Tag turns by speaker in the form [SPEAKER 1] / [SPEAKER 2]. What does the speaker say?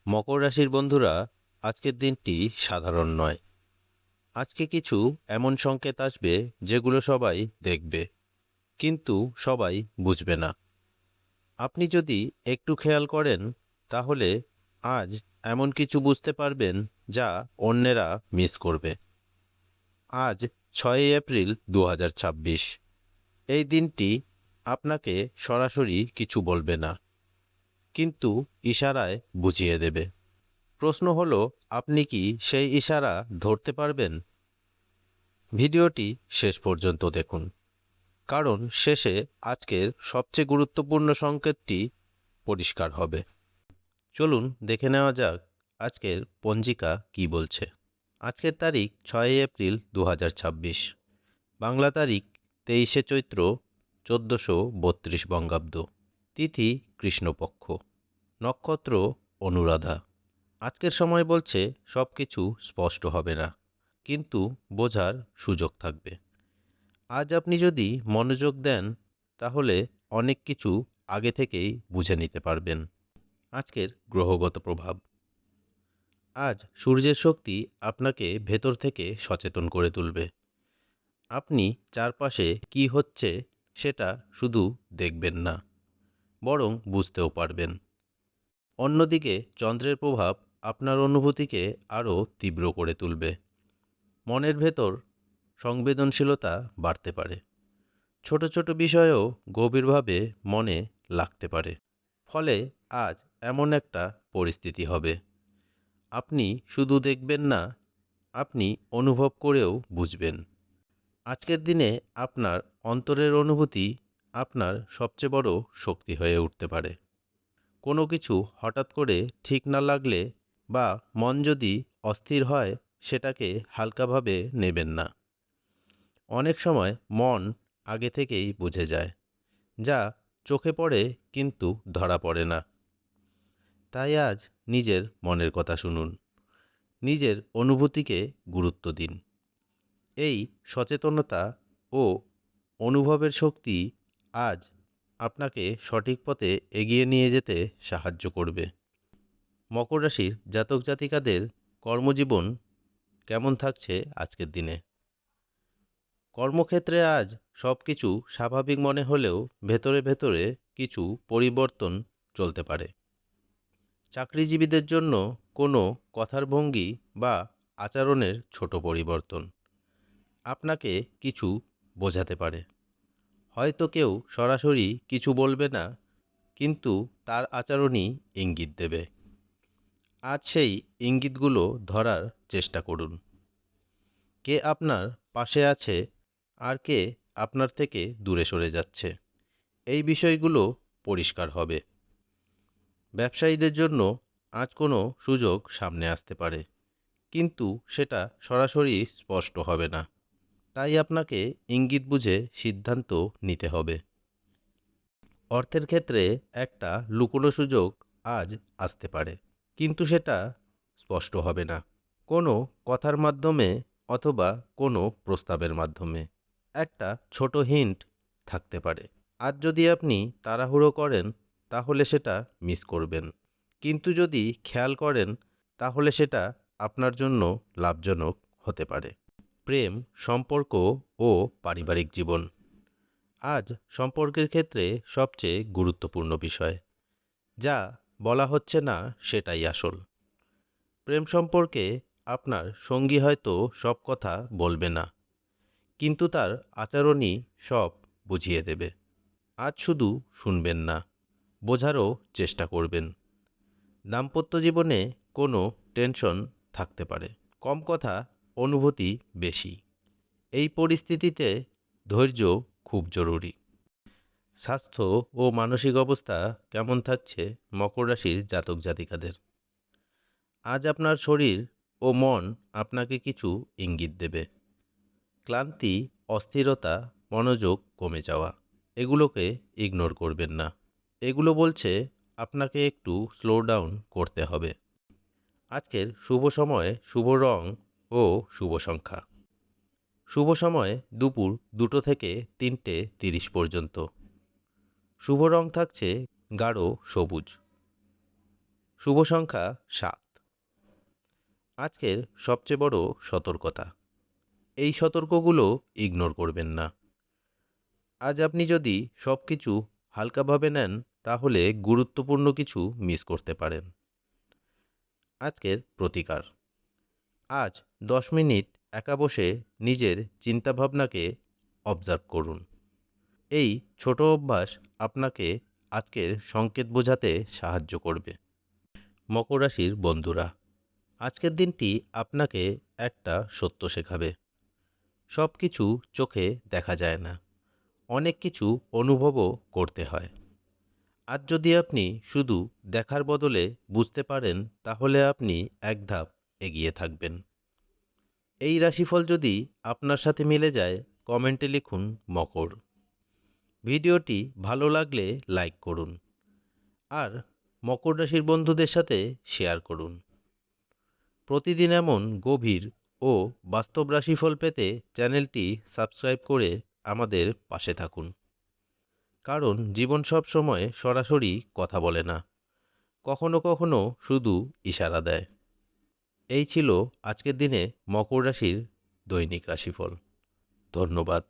[SPEAKER 1] মকর রাশির বন্ধুরা, আজকের দিনটি সাধারণ নয়। আজকে কিছু এমন সংকেত আসবে যেগুলো সবাই দেখবে, কিন্তু সবাই বুঝবে না। আপনি যদি একটু খেয়াল করেন, তাহলে আজ এমন কিছু বুঝতে পারবেন যা অন্যেরা মিস করবে। আজ 6ই এপ্রিল 2026। এই দিনটি আপনাকে সরাসরি কিছু বলবে না, কিন্তু ইশারায় বুঝিয়ে দেবে। প্রশ্ন হলো, আপনি কি সেই ইশারা ধরতে পারবেন? ভিডিওটি শেষ পর্যন্ত দেখুন, কারণ শেষে আজকের সবচেয়ে গুরুত্বপূর্ণ সংকেতটি পরিষ্কার হবে। চলুন দেখে নেওয়া যাক আজকের পঞ্জিকা কি বলছে। আজকের তারিখ 6 এপ্রিল 2026, বাংলা তারিখ 23 চৈত্র 1432 বঙ্গাব্দ, তিথি কৃষ্ণপক্ষ, নক্ষত্র অনুরাধা। আজকের সময় বলছে সব কিছু স্পষ্ট হবে না, কিন্তু বোঝার সুযোগ থাকবে। আজ আপনি যদি মনোযোগ দেন, তাহলে অনেক কিছু আগে থেকেই বুঝে নিতে পারবেন। আজকের গ্রহগত প্রভাব। আজ সূর্যের শক্তি আপনাকে ভেতর থেকে সচেতন করে তুলবে। আপনি চারপাশে কি হচ্ছে সেটা শুধু দেখবেন না, বরং বুঝতেও পারবেন। অন্যদিকে চন্দ্রের প্রভাব আপনার অনুভূতিকে আরও তীব্র করে তুলবে। মনের ভেতর সংবেদনশীলতা বাড়তে পারে। ছোট ছোট বিষয়েও গভীরভাবে মনে লাগতে পারে। ফলে আজ এমন একটা পরিস্থিতি হবে, আপনি শুধু দেখবেন না, আপনি অনুভব করেও বুঝবেন। আজকের দিনে আপনার অন্তরের অনুভূতি আপনার সবচেয়ে বড় শক্তি হয়ে উঠতে পারে। কোনো কিছু হঠাৎ করে ঠিক না লাগলে বা মন যদি অস্থির হয়, সেটাকে হালকাভাবে নেবেন না। অনেক সময় মন আগে থেকেই বুঝে যায়, যা চোখে পড়ে কিন্তু ধরা পড়ে না। তাই আজ নিজের মনের কথা শুনুন, নিজের অনুভূতিকে গুরুত্ব দিন। এই সচেতনতা ও অনুভবের শক্তি আজ আপনাকে সঠিক পথে এগিয়ে নিয়ে যেতে সাহায্য করবে। মকর রাশির জাতক জাতিকাদের কর্মজীবন কেমন থাকছে আজকের দিনে? কর্মক্ষেত্রে আজ সব কিছু স্বাভাবিক মনে হলেও ভেতরে ভেতরে কিছু পরিবর্তন চলতে পারে। চাকরিজীবীদের জন্য কোনো কথার ভঙ্গি বা আচরণের ছোট পরিবর্তন আপনাকে কিছু বোঝাতে পারে। হয়তো কেউ সরাসরি কিছু বলবে না, কিন্তু তার আচরণই ইঙ্গিত দেবে। আজ সেই ইঙ্গিতগুলো ধরার চেষ্টা করুন। কে আপনার পাশে আছে আর কে আপনার থেকে দূরে সরে যাচ্ছে, এই বিষয়গুলো পরিষ্কার হবে। ব্যবসায়ীদের জন্য আজ কোনো সুযোগ সামনে আসতে পারে, কিন্তু সেটা সরাসরি স্পষ্ট হবে না। তাই আপনাকে ইঙ্গিত বুঝে সিদ্ধান্ত নিতে হবে। অর্থের ক্ষেত্রে একটা লুকোনো সুযোগ আজ আসতে পারে, কিন্তু সেটা স্পষ্ট হবে না। কোনো কথার মাধ্যমে অথবা কোনো প্রস্তাবের মাধ্যমে একটা ছোট হিন্ট থাকতে পারে। আজ যদি আপনি তাড়াহুড়ো করেন, তাহলে সেটা মিস করবেন, কিন্তু যদি খেয়াল করেন, তাহলে সেটা আপনার জন্য লাভজনক হতে পারে। প্রেম, সম্পর্ক ও পারিবারিক জীবন আজ সম্পর্কের ক্ষেত্রে সবচেয়ে গুরুত্বপূর্ণ বিষয়। যা বলা হচ্ছে না সেটাই আসল। প্রেম সম্পর্কে আপনার সঙ্গী হয়তো সব কথা বলবে না, কিন্তু তার আচরণই সব বুঝিয়ে দেবে। আজ শুধু শুনবেন না, বোঝারও চেষ্টা করবেন। দাম্পত্য জীবনে কোনো টেনশন থাকতে পারে, কম কথা, অনুভূতি বেশি। এই পরিস্থিতিতে ধৈর্য খুব জরুরি। স্বাস্থ্য ও মানসিক অবস্থা কেমন থাকছে মকর রাশির জাতক জাতিকাদের? আজ আপনার শরীর ও মন আপনাকে কিছু ইঙ্গিত দেবে। ক্লান্তি, অস্থিরতা, মনোযোগ কমে যাওয়া, এগুলোকে ইগনোর করবেন না। এগুলো বলছে আপনাকে একটু স্লো ডাউন করতে হবে। আজকের শুভ সময়, শুভ রং ও শুভ সংখ্যা। শুভ সময় দুপুর 2টো থেকে 3টে 30 পর্যন্ত। শুভ রং থাকছে গাঢ় সবুজ। শুভ সংখ্যা 7। আজকের সবচেয়ে বড় সতর্কতা, এই সতর্কগুলো ইগনোর করবেন না। আজ আপনি যদি সব কিছু হালকাভাবে নেন তাহলে গুরুত্বপূর্ণ কিছু মিস করতে পারেন। আজকের প্রতিকার, আজ 10 মিনিট একা বসে নিজের চিন্তাভাবনাকে অবজার্ভ করুন। এই ছোট অভ্যাস আপনাকে আজকের সংকেত বোঝাতে সাহায্য করবে। মকর রাশির বন্ধুরা, আজকের দিনটি আপনাকে একটা সত্য শেখাবে। সব কিছু চোখে দেখা যায় না, অনেক কিছু অনুভবও করতে হয়। আজ যদি আপনি শুধু দেখার বদলে বুঝতে পারেন তাহলে আপনি এক ধাপ এগিয়ে থাকবেন। এই রাশিফল যদি আপনার সাথে মিলে যায় কমেন্টে লিখুন মকর। ভিডিওটি ভালো লাগলে লাইক করুন আর মকর রাশির বন্ধুদের সাথে শেয়ার করুন। প্রতিদিন এমন গভীর ও বাস্তব রাশিফল পেতে চ্যানেলটি সাবস্ক্রাইব করে আমাদের পাশে থাকুন। কারণ জীবন সব সময় সরাসরি কথা বলে না, কখনো কখনো শুধু ইশারা দেয়। এই ছিল আজকের দিনে মকর রাশির দৈনিক রাশিফল। ধন্যবাদ।